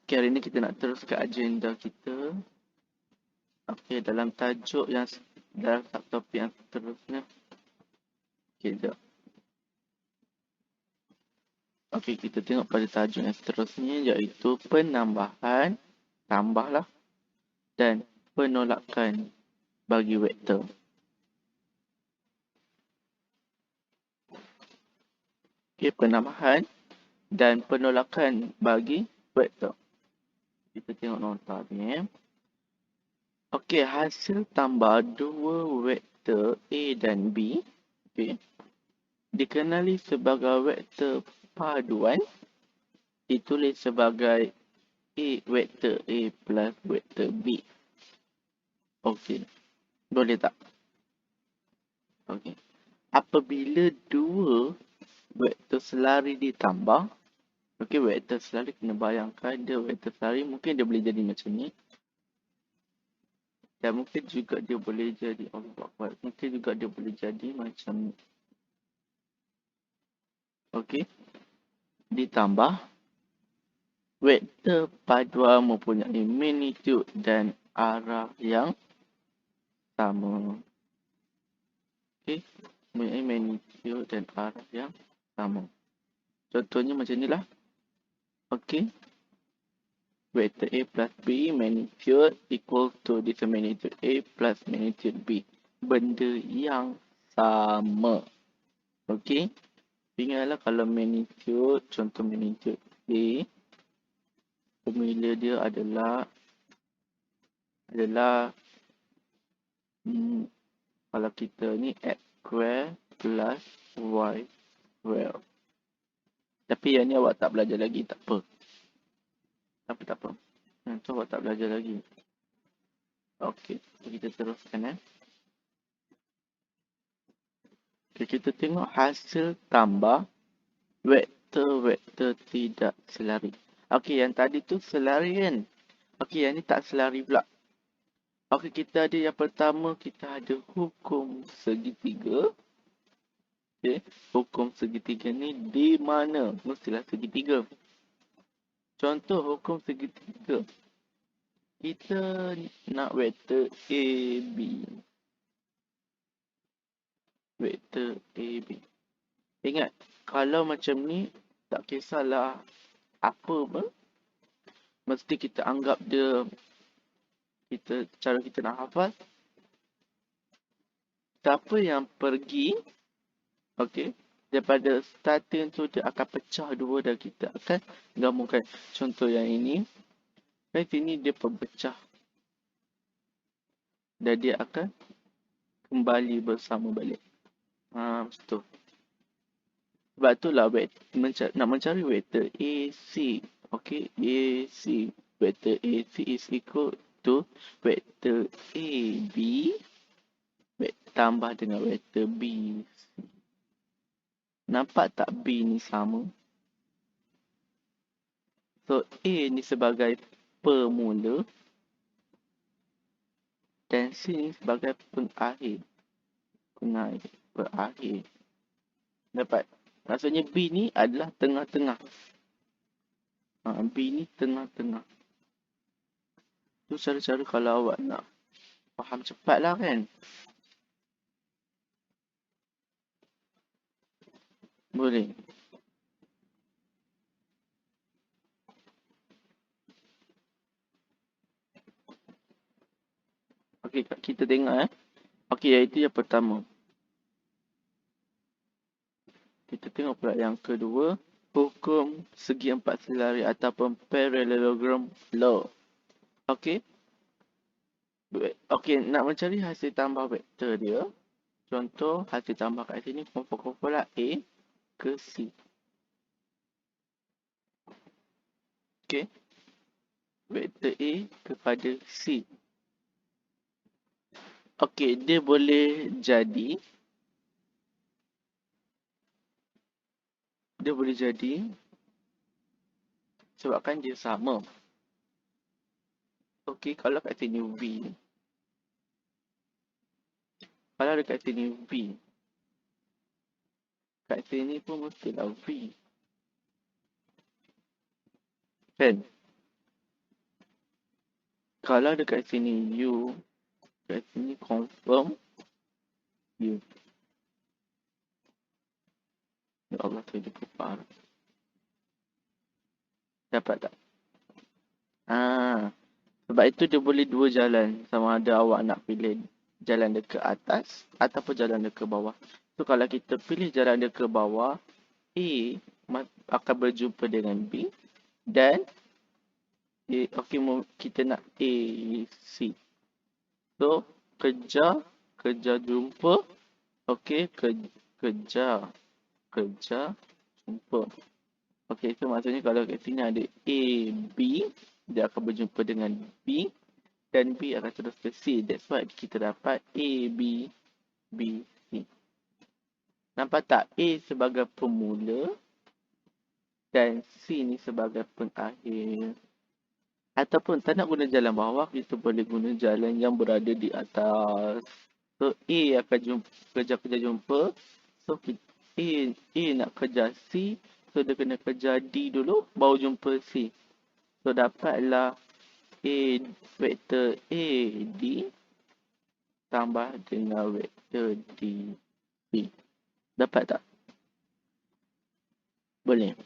Okay, hari ni kita nak teruskan agenda kita. Okay, dalam tajuk yang dalam subtopik yang seterusnya. Okay, jap. Okay, kita tengok pada tajuk yang seterusnya iaitu penambahan, tambahlah, dan penolakan bagi vektor. Okay, penambahan dan penolakan bagi vektor. Kita tengok nota ni. Okey, hasil tambah dua vektor A dan B, okey, dikenali sebagai vektor paduan, ditulis sebagai vektor A plus vektor B. Okey, boleh tak? Okey. Apabila dua vektor selari ditambah, okey, vektor selari kena bayangkan dia vektor selari mungkin dia boleh jadi macam ni. Dan mungkin juga dia boleh jadi mungkin juga dia boleh jadi macam ni. Okey. Ditambah vektor paduan mempunyai magnitude dan arah yang sama. Okey. Mempunyai magnitude dan arah yang sama. Contohnya macam inilah. Okey. Vektor A plus B magnitude equal to this magnitude A plus magnitude B. Benda yang sama. Okey. Ingatlah kalau magnitude, contoh magnitude A, formula dia adalah kalau kita ni x square plus y square. Tapi yang ni awak tak belajar lagi, tak apa. Tak apa. Tu awak tak belajar lagi. Okey, kita teruskan. Okay, kita tengok hasil tambah vektor-vektor tidak selari. Okey, yang tadi tu selari kan? Okey, yang ni tak selari pula. Okey, kita ada yang pertama, kita ada hukum segitiga. Okey, hukum segitiga ni di mana? Mestilah segitiga. Contoh hukum segitiga. Kita nak vektor AB. Vektor AB. Ingat, kalau macam ni, tak kisahlah apa pun. Mesti kita anggap dia, cara kita nak hafal. Siapa yang pergi, okey, daripada starting tu dia akan pecah dua dan kita akan gabungkan. Contoh yang ini. Dan sini dia pecah. Dan dia akan kembali bersama balik. Betul. Sebab itulah nak mencari vektor AC. Okey, AC. Vektor AC is equal to vektor AB tambah dengan vektor B. Nampak tak B ni sama? So, A ni sebagai permula dan C ni sebagai pengakhir. Perakhir. Dapat? Maksudnya B ni adalah tengah-tengah. B ni tengah-tengah. Tu cara-cara kalau awak nak faham cepat lah kan? Boleh. Okey, kita tengok Okey, iaitu yang pertama. Kita tengok pula yang kedua. Hukum segi empat selari ataupun parallelogram law. Okey. Okey, nak mencari hasil tambah vektor dia. Contoh, hasil tambah kat sini kumpul-kumpul lah A ke C. Okey. Vektor A kepada C. Okey, dia boleh jadi sebabkan dia sama. Okey, kalau kat sini V. Kalau dekat sini V. Kat sini pun mestilah V. Kan? Kalau dekat sini U, dekat sini confirm U. Ya Allah, tu dia kepar. Dapat tak? Sebab itu dia boleh dua jalan. Sama ada awak nak pilih jalan dia ke atas ataupun jalan dia ke bawah. So kalau kita pilih jalan dia ke bawah, A akan berjumpa dengan B dan kita nak A, C. So kejar jumpa. Okey, kejar jumpa. Okey, so maksudnya kalau kat sini ada A, B, dia akan berjumpa dengan B dan B akan terus ke C. That's why kita dapat A, B, B, C. Nampak tak? A sebagai pemula dan C ni sebagai pengakhir. Ataupun tak nak guna jalan bawah, kita boleh guna jalan yang berada di atas. So A akan kejar jumpa. So A nak kejar C. So dia kena kejar D dulu, baru jumpa C. So dapatlah vektor A, D tambah dengan vektor D, B. Dapat tak? Boleh.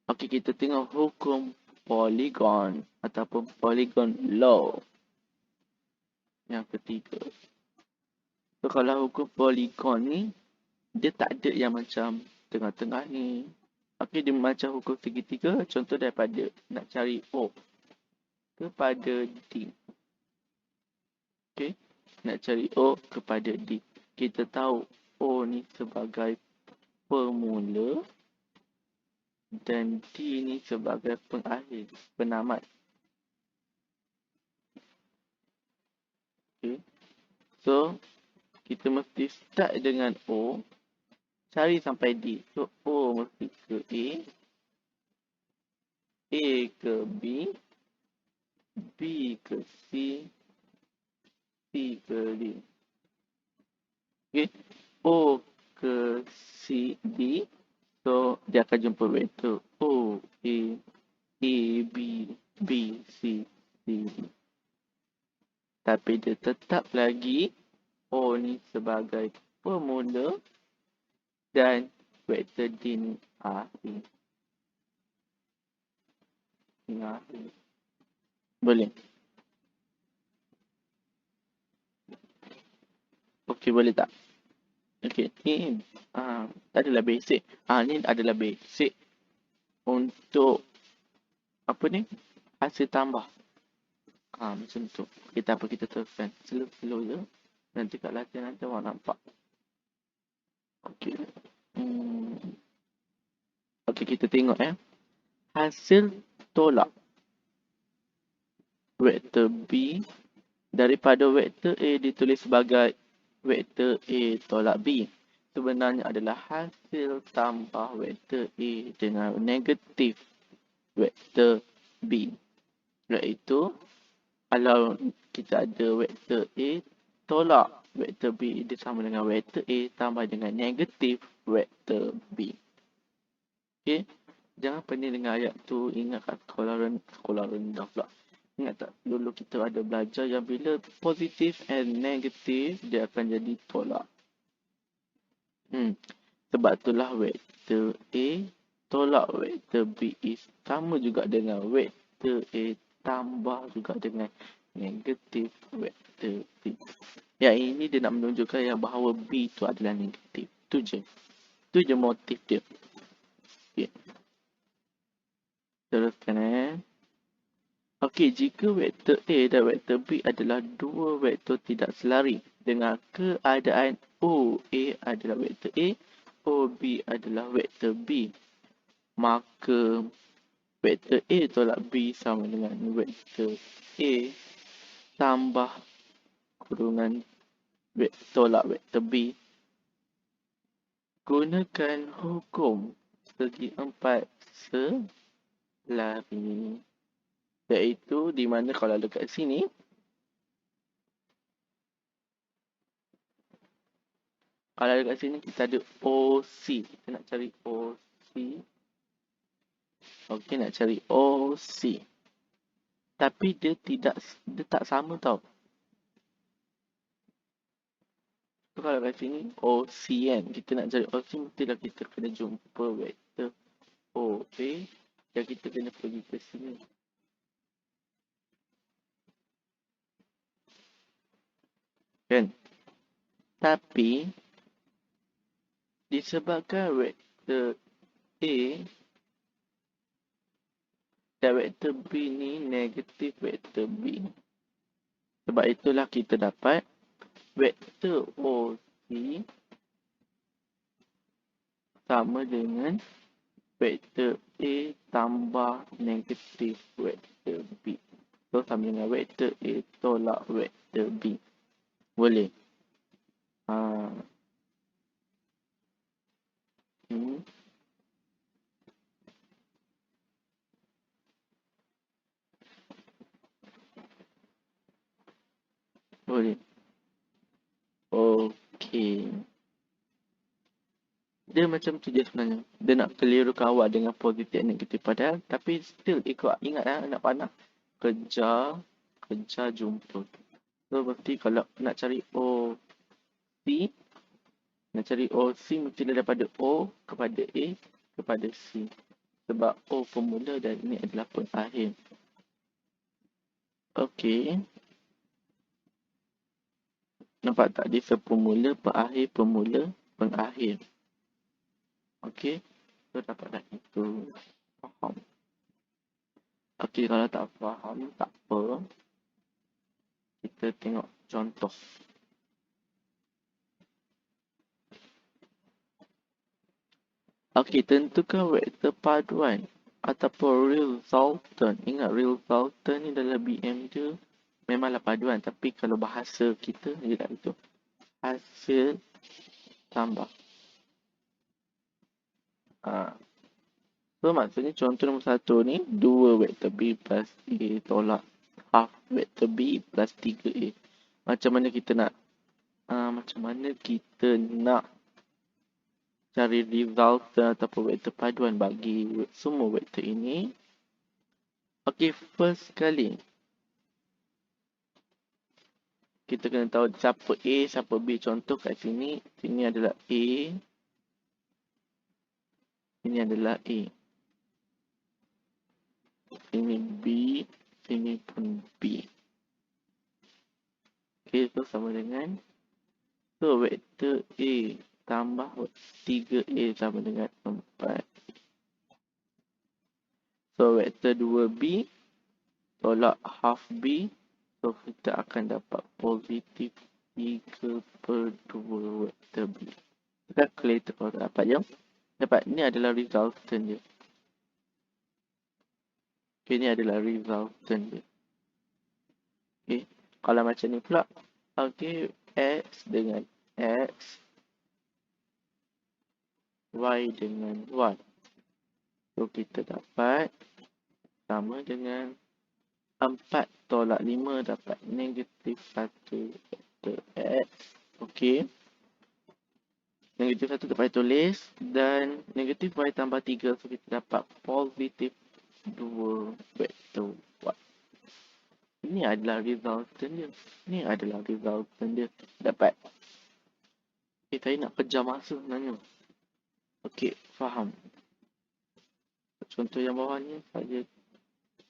Okey, kita tengok hukum polygon ataupun polygon law. Yang ketiga. So kalau hukum polygon ni, dia tak ada yang macam tengah-tengah ni. Okey, dia macam hukum segitiga. Contoh daripada nak cari O kepada D. Okey, nak cari O kepada D. Kita tahu O ni sebagai pemula dan D ni sebagai pengakhir, penamat. Okay. So, kita mesti start dengan O, cari sampai D. So, O mesti ke A ke B, B ke C, C ke D. Okay. O ke C, D. So, dia akan jumpa vektor O, A, B, B, C, C, D. Tapi dia tetap lagi O ni sebagai pemula dan vektor D ni akhir. Boleh. Okey, boleh tak? Okey, ni adalah basic. Ni adalah basic untuk apa ni? Hasil tambah. Macam tu. Kita teruskan. Slow je. Nanti kat latihan nanti awak nampak. Okey. Okey, kita tengok hasil tolak vektor B daripada vektor A ditulis sebagai vektor A tolak B. Sebenarnya adalah hasil tambah vektor A dengan negatif vektor B. Iaitu kalau kita ada vektor A tolak vektor B, dia sama dengan vektor A tambah dengan negatif vektor B. Okey. Jangan pening dengan ayat tu. Ingat kat sekolah rendah pula. Ingat tak? Dulu kita ada belajar yang bila positif and negatif, dia akan jadi tolak. Sebab itulah vektor A tolak vektor B sama juga dengan vektor A tambah juga dengan negatif vektor B. Yang ini dia nak menunjukkan yang bahawa B itu adalah negatif. Itu je. Itu je motif dia. Okay. Teruskan Okey, jika vektor A dan vektor B adalah dua vektor tidak selari dengan keadaan OA adalah vektor A, OB adalah vektor B, maka vektor A tolak B sama dengan vektor A tambah kurungan tolak vektor B. Gunakan hukum segi empat selari. Iaitu di mana kalau dekat sini kita ada OC. Kita nak cari OC. Okey, nak cari OC. Tapi dia tak sama tau. So, kalau kat sini OC kan, kita nak cari OC mestilah kita kena jumpa vektor OA dan kita kena pergi ke sini. Kan? Tapi disebabkan vektor A dan vektor B ni negatif vektor B. Sebab itulah kita dapat vektor OC sama dengan vektor A tambah negatif vektor B. So, sama dengan vektor A tolak vektor B. Boleh? Boleh. Okey. Dia macam tu je sebenarnya. Dia nak kelirukan awak dengan positif dan negatif padahal. Tapi still ikut ingat nak panah. Kejar jumpa. So berarti kalau nak cari OC, nak cari OC mesti daripada O kepada A kepada C. Sebab O pemula dan ini adalah pengakhir. Okey. Nampak tak? Dia sepemula, pengakhir, pemula, pengakhir. Okey. So dapatlah itu. Faham. Okey, kalau tak faham, tak apa. Kita tengok contoh. Okey, tentukan vektor paduan ataupun resultant. Ingat resultant ni dalam BM dia memanglah paduan. Tapi kalau bahasa kita, dia tak itu. Hasil tambah. So maksudnya contoh nombor 1 ni 2 vektor B plus A tolak half vektor B plus 3A. Macam mana kita nak cari resultant ataupun vektor paduan bagi semua vektor ini. Okey, first sekali kita kena tahu siapa A, siapa B. Contoh kat sini, sini adalah A, ini adalah A. Sini B, sini pun B. Okey, so sama dengan so vektor A tambah 3A sama dengan 4. So vektor 2B tolak half B. So kita akan dapat positif 3/2 vektor B. Kita calculator kalau tak dapat je. Dapat ni adalah resultant dia. Okay, ni adalah resultant dia. Okay, kalau macam ni pula. Okay, X dengan X. Y dengan Y. So kita dapat sama dengan 4 tolak 5 dapat negatif 1 vektor X. Okey. Negatif 1 dapat tulis dan negatif Y tambah 3. So kita dapat positif 2 vektor Y. Ini adalah resultant dia. Ini adalah resultant dia. Dapat. Okay, saya nak kejar masa sebenarnya. Okey, faham. Contoh yang bawah ni saya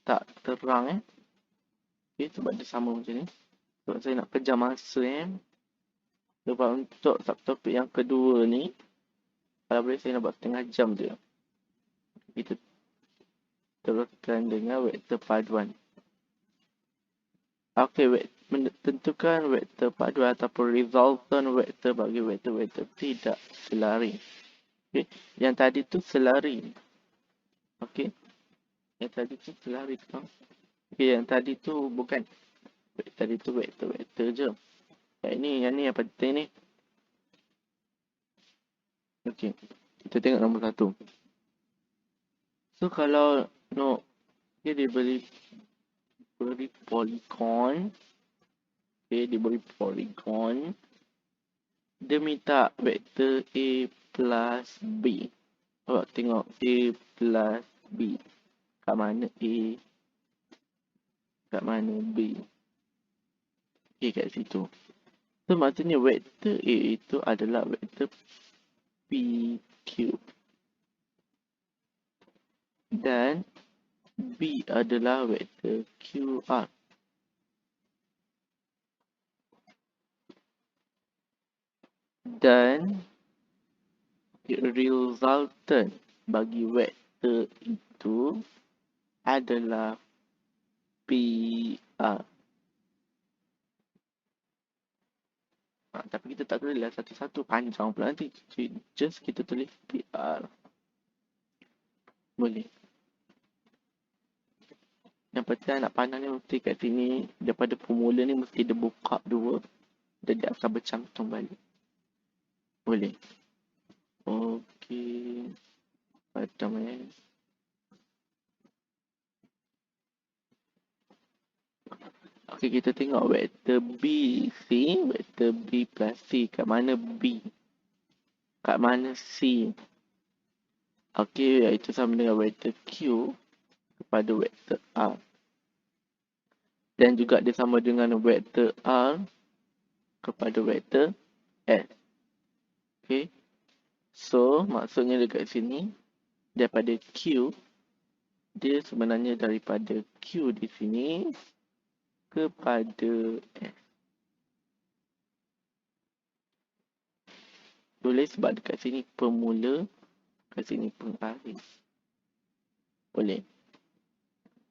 tak terang Okay, sebab dia sama macam ni. Sebab saya nak kejar masa Sebab untuk subtopik yang kedua ni, kalau boleh saya nak buat setengah jam je. Kita teruskan dengan vektor paduan. Okey, tentukan vektor paduan ataupun resultant vektor bagi vektor-vektor tidak selari. Okey, yang tadi tu selari. Okey. Yang tadi tu selari tu. Okey, yang tadi tu bukan. Tadi tu vektor-vektor je. Yang ni yang penting ni. Okey. Kita tengok nombor 1. So kalau dia diberi polygon. Okey, diberi polygon. Dia minta vektor A plus B. Awak tengok A plus B. Kat mana A? kat mana B. Okay, kat situ. So, maksudnya vektor A itu adalah vektor PQ. Dan B adalah vektor QR. Dan resultant bagi vektor itu adalah PR. Tapi kita tak tulis lah satu-satu, panjang pula nanti. Just kita tulis PR. Boleh. Yang penting nak pandang ni mesti kat sini, daripada formula ni mesti dia buka dua. Dan dia akan bercantum balik. Boleh. Okey. Padam Okey, kita tengok vektor B, C, vektor B plus C. Kat mana B? Kat mana C? Okey, iaitu sama dengan vektor Q kepada vektor R. Dan juga dia sama dengan vektor R kepada vektor S. Okey. So, maksudnya dekat sini, daripada Q, dia sebenarnya daripada Q di sini kepada S. Boleh sebab dekat sini pemula, kat sini pengakhir. Boleh.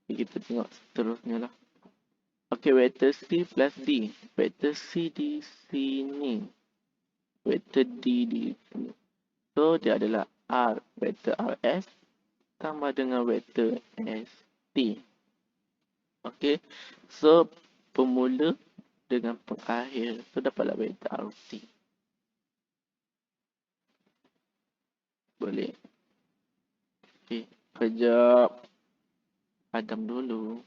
Jadi kita tengok seterusnya lah. Okey, vektor C plus D. Vektor C di sini. Vektor D di sini. So, dia adalah R, vektor RS tambah dengan vektor ST. Okey. So, pemula dengan pengakhir. So, dapatlah vektor RT. Boleh. Okey. Kejap. Padam dulu.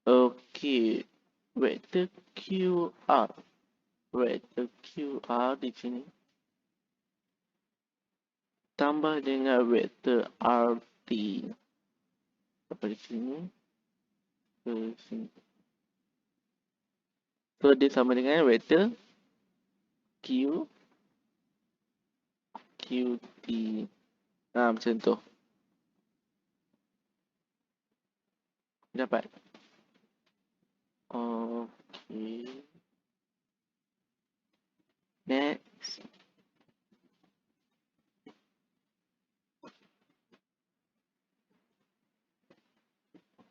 Okey. Vektor QR. Vektor QR di sini. Tambah dengan vektor RT. Dari sini ke sini. So, dia sama dengan vektor QT. Macam tu. Dapat. Okey. Next.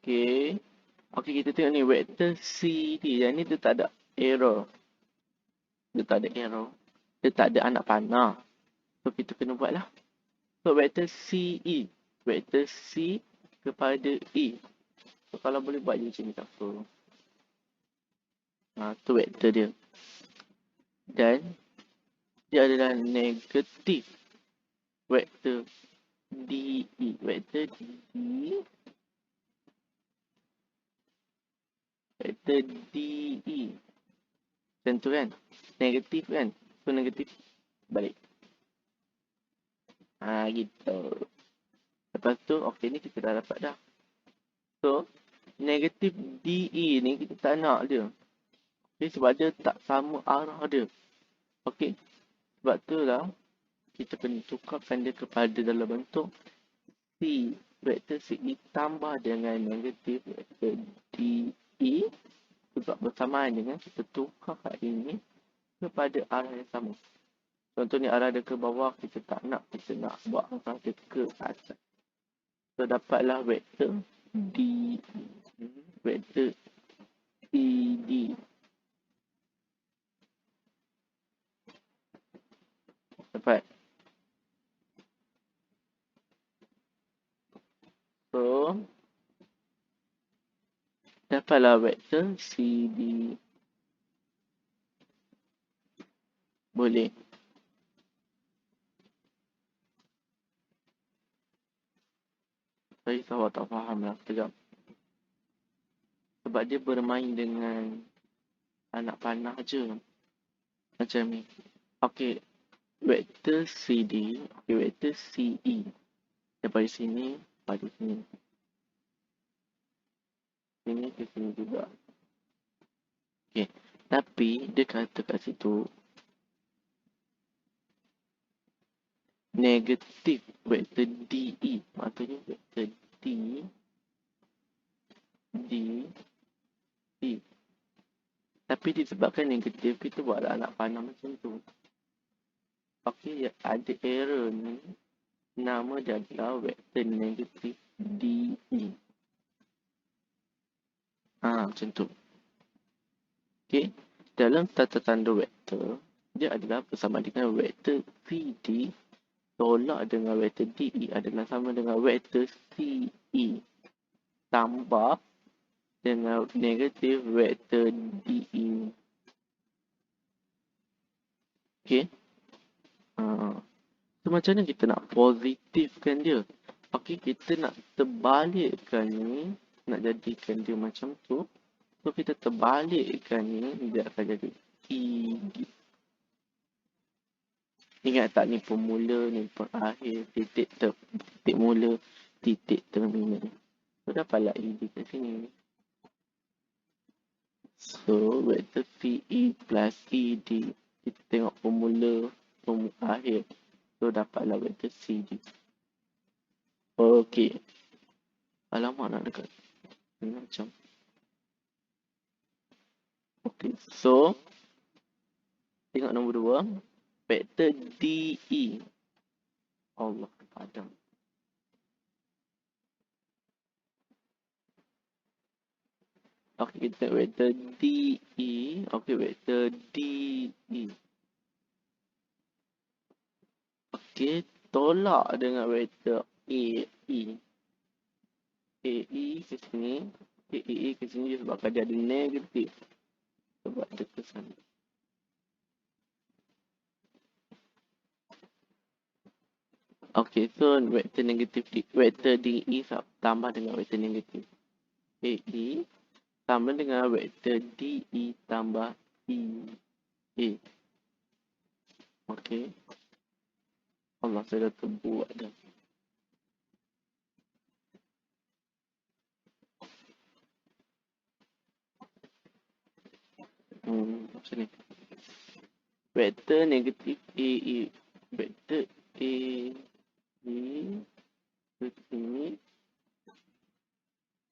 Okey. Okey, kita tengok ni vektor CD. Yang ni dia tak ada error. Dia tak ada error. Dia tak ada anak panah. So, kita kena buat lah. So, vektor CE. Vektor C kepada E. So, kalau boleh buat je macam ni tak apa. Tu vektor dia. Dan dia adalah negatif vektor DE. Vektor DE. Vektor DE. Macam tu kan? Negatif kan? So, negatif balik. Gitu. Lepas tu, okey ni kita dah dapat dah. So, negatif DE ni kita tak nak dia. Okay, sebab dia tak sama arah dia. Okey. Sebab tu lah, kita kena tukarkan dia kepada dalam bentuk C. Vektor CE tambah dengan negatif vektor DE. Sebab bersamaan dengan kita tukar kat ini kepada arah yang sama. Contohnya arah dia ke bawah, kita tak nak. Kita nak buat arah dia ke atas. So, dapatlah vektor DE. Vektor CD. Dapat. So, dapatlah vektor CD. Boleh. Saya awak tak faham lah. Sekejap. Sebab dia bermain dengan anak panah je. Macam ni. Okey. Vektor CD. Okey, vektor CE. Daripada sini pada sini. Ini ke sini juga. Okey. Tapi dia kata kat situ negatif vektor DE. Maksudnya vektor DE. Tapi disebabkan negatif, kita buatlah anak panah macam tu. Okey, ada error ni. Nama dia adalah vektor negatif DE. Macam tu. Okey. Dalam tata tanda vektor, dia adalah bersama dengan vektor CD tolak dengan vektor DE adalah sama dengan vektor CE tambah dengan negatif vektor DE. Okey. So macam mana kita nak positifkan dia? Okey, kita nak terbalikkan ni, nak jadikan dia macam tu. So kita terbalikkan ni, dia akan jadi ED. Ingat tak, ni pemula, ni perakhir, titik mula, titik terminal. So dapatlah ED kat sini. So vektor CE plus ED, kita tengok pemula, akhir. So dapatlah vektor CD. Okey. Alamak, nak dekat macam. Okey, so tengok nombor 2. Vektor DE. Allah padam. Okey, kita tengok vektor DE. Okey, vektor DE. Okey, tolak dengan vektor AE. AE ke sini. AE ke sini sebabkan dia ada negatif. Sebab dia ke sana. Okey, so vektor negatif vektor DE tambah dengan vektor negatif AE tambah dengan vektor DE tambah EA. Okey. Allah, saya dah terbuat dah. Macam ni. Vektor negatif AE. Vektor AE ke sini.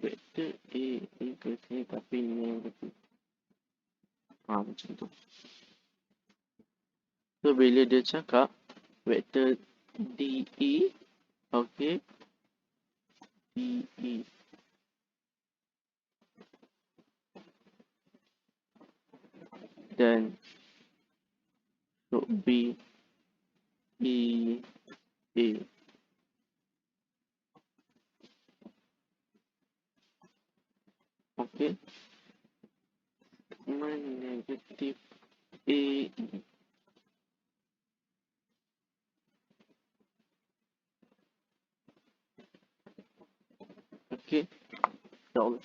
Vektor AE ke sini tapi negatif. Macam tu. So bila dia cakap vektor DE, okey, DE dan should be EA. Okey, negatif AE. Okey, insyaAllah.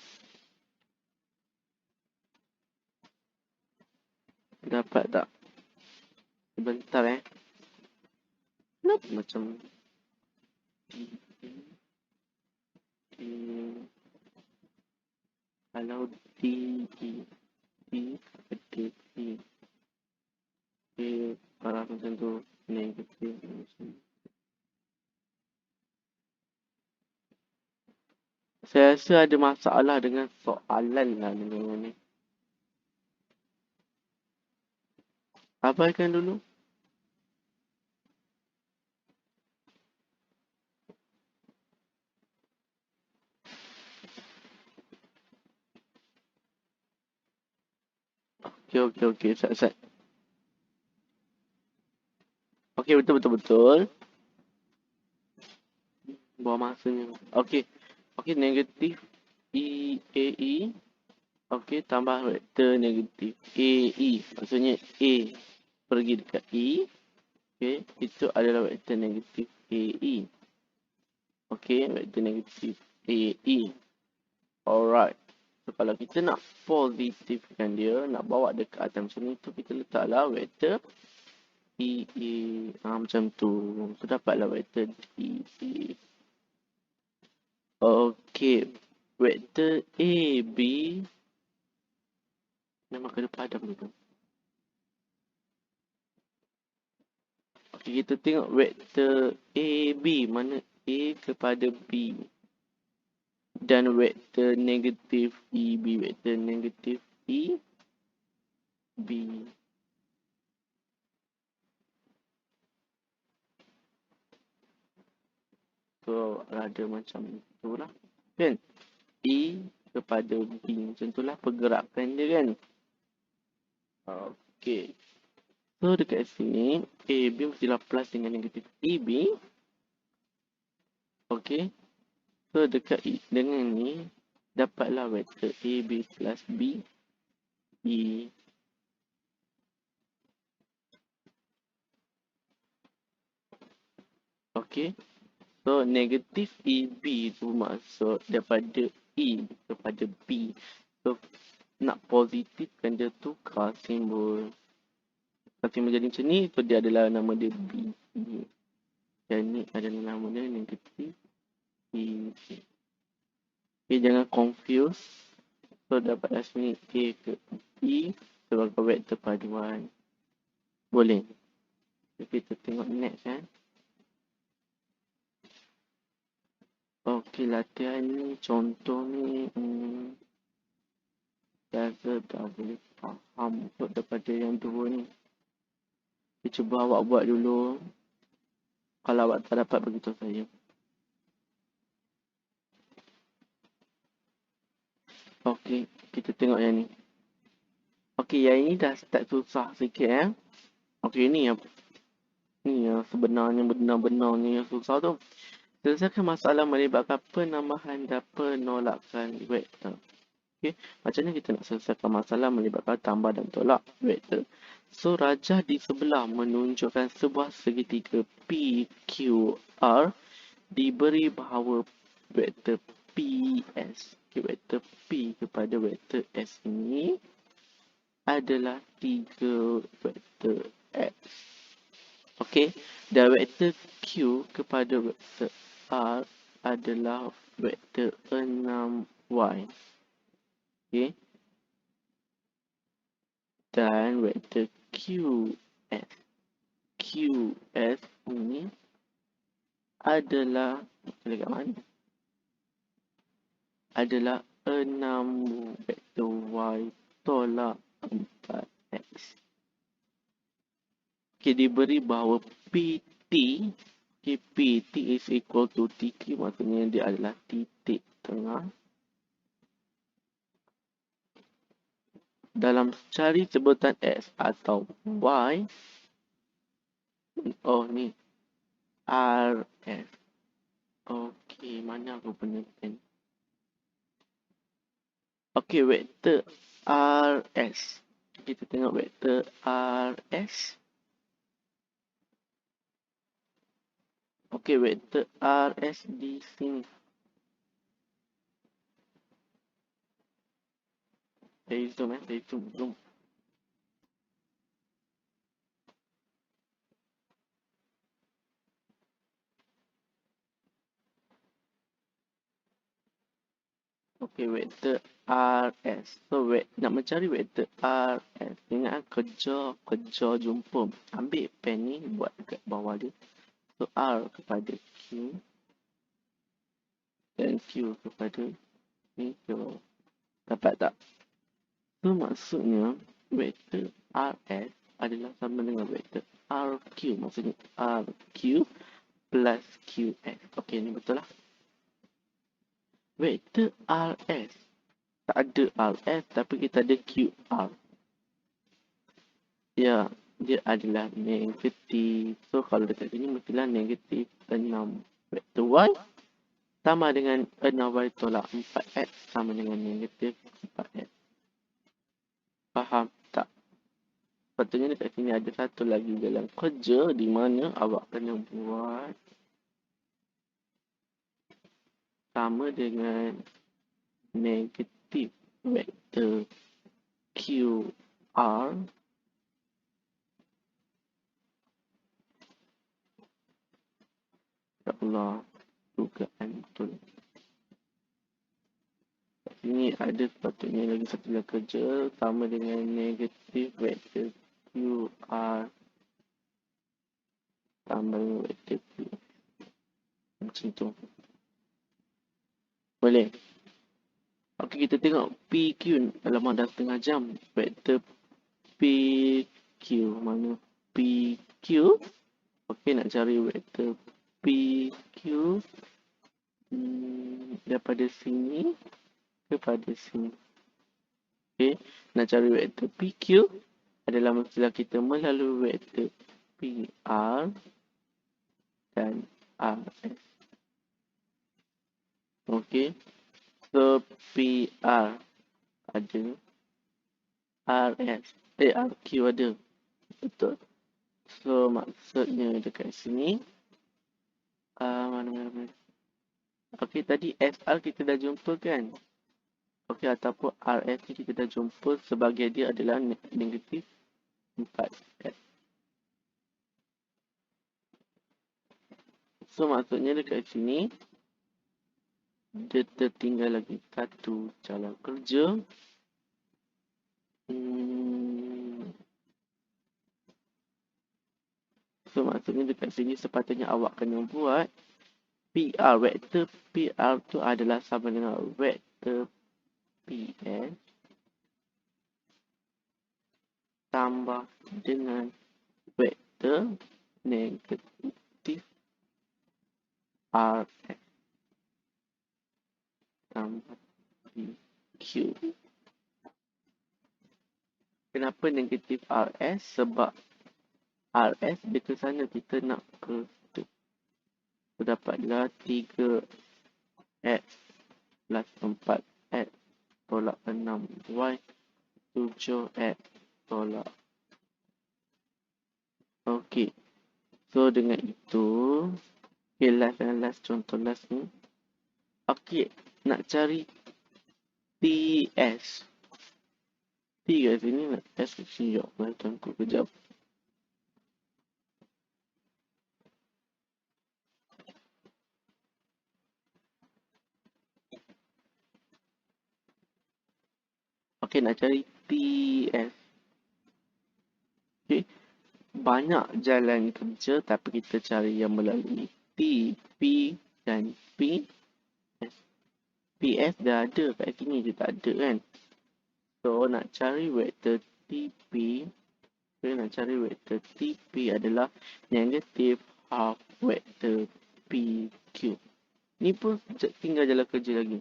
Dapat tak? Sebentar macam kalau DE parah macam tu, negatif macam. Saya rasa ada masalah dengan soalan lah dengan ni. Abaikan dulu. Okey. Sat. Okey, betul. Buang masanya. Okey, negatif AE. Okey, tambah vektor negatif AE. Maksudnya A pergi dekat E. Okey, itu adalah vektor negatif AE. Okey, vektor negatif AE. Alright. So, kalau kita nak positifkan dia, nak bawa dekat atas macam ni, tu kita letaklah vektor EE. Macam tu. So, dapatlah vektor EE. Okey. vektor AB memang kena padam dulu. Okay, kita tengok vektor AB mana A kepada B. Dan vektor negatif EB, vektor negatif EB. So, ada macam itulah. Kan? E kepada B. Macam itulah pergerakan dia kan. Okay. So, dekat sini, AB mestilah plus dengan negatif EB. Okay. So, dekat dengan ni, dapatlah vektor AB plus B. E. Okay. So, negatif EB tu maksud daripada E kepada B. So, nak positifkan dia tukar simbol. Kalau simbol jadi macam ni, so dia adalah nama dia B. Dan ni adalah nama dia negatif E. Okay, jangan confuse. So, dapatlah sini A ke E sebagai vektor paduan. Boleh. Jadi, kita tengok next kan. Okey, latihan ni, contoh ni, saya rasa dah boleh faham kot daripada yang dua ni. Kita cuba awak buat dulu. Kalau awak tak dapat, beritahu saya. Okey, kita tengok yang ni. Okey, yang ini dah start susah sikit eh. Okey, ni yang sebenarnya benar-benarnya yang susah tu. Selesaikan masalah melibatkan penambahan dan penolakan vektor. Okay. Macam ni kita nak selesaikan masalah melibatkan tambah dan tolak vektor. So, rajah di sebelah menunjukkan sebuah segitiga PQR diberi bahawa vektor PS. Okay, vektor P kepada vektor S ini adalah 3 vektor X. Okey, dan vektor Q kepada vektor R adalah vektor 6Y. Okey. Dan vektor QS. QS ini adalah dekat mana? Adalah 6 vektor Y tolak 4X. Okay, diberi bahawa PT, okay, PT is equal to TQ, maksudnya dia adalah titik tengah. Dalam cari sebutan X atau Y, oh ni, RF. Okay, mana aku punya pen? Okay, vektor RS. Kita tengok vektor RS. Okay, vektor RS di sini. Saya zoom. Okay, vektor RS. So, nak mencari vektor RS. Ingat kerja jumpa. Ambil pen ni, buat dekat bawah dia. So, R kepada Q. Dan Q kepada ni. So, dapat tak? So, maksudnya, vektor RS adalah sama dengan vektor RQ. Maksudnya, RQ plus QS. Okay, ni betul lah. Vektor RS. Tak ada RS, tapi kita ada QR. Ya, dia adalah negatif. So, kalau dekat sini, mestilah negatif 6 vektor Y sama dengan 6Y tolak 4X sama dengan negatif 4X. Faham tak? Patutnya dekat sini ada satu lagi dalam kerja di mana awak kena buat sama dengan negatif vektor QR ya Allah, dugaan betul. sini ada sepatutnya lagi satu dah kerja sama dengan negatif vektor QR tambah vektor P. Macam tu. Boleh? Okey, kita tengok PQ. Alamak, dah setengah jam. Vektor PQ. Mana PQ? Okey, nak cari vektor PQ daripada sini kepada sini. Okey, nak cari vektor PQ adalah mestilah kita melalui vektor PR dan RS. Okey, so PR ada, RS, RQ ada. Betul. So maksudnya dekat sini mana. Okey, tadi SR kita dah jumpa kan? Okey, ataupun RS ni kita dah jumpa sebagai dia adalah negatif 4S. So maksudnya dekat sini dia tertinggal lagi satu jalan kerja. So maksudnya dekat sini sepatutnya awak kena buat PR, vektor PR tu adalah sama dengan vektor PS tambah dengan vektor negatif RS tambah PQ. Kenapa negatif RS? Sebab RS dia ke sana, kita nak ke situ. So, dapatlah 3X plus 4X tolak 6Y 7X tolak. Okey. So dengan itu, okay, last contoh last ni. Okey, nak cari TS. T kat sini nak S kat sini. Tunggu kejap. Okey, nak cari TS. Okey. Banyak jalan kerja tapi kita cari yang melalui T, P dan P. PS dah ada kat sini, dia tak ada kan. So nak cari vektor TP. Okay, nak cari vektor TP adalah negatif half vektor PQ. Ni pun tinggal jalan kerja lagi.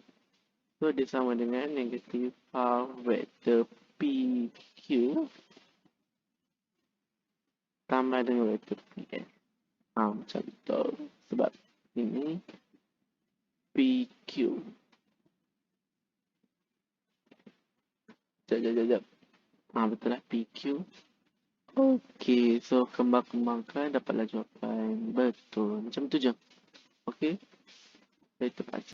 So dia sama dengan negatif half vektor PQ tambah dengan vektor PS. Macam tu. Sebab ini PQ. Sekejap. Betul lah PQ. Okey, so kembang-kembangkan dapatlah jawapan. Betul. Macam tu je. Okey. Itu pasti.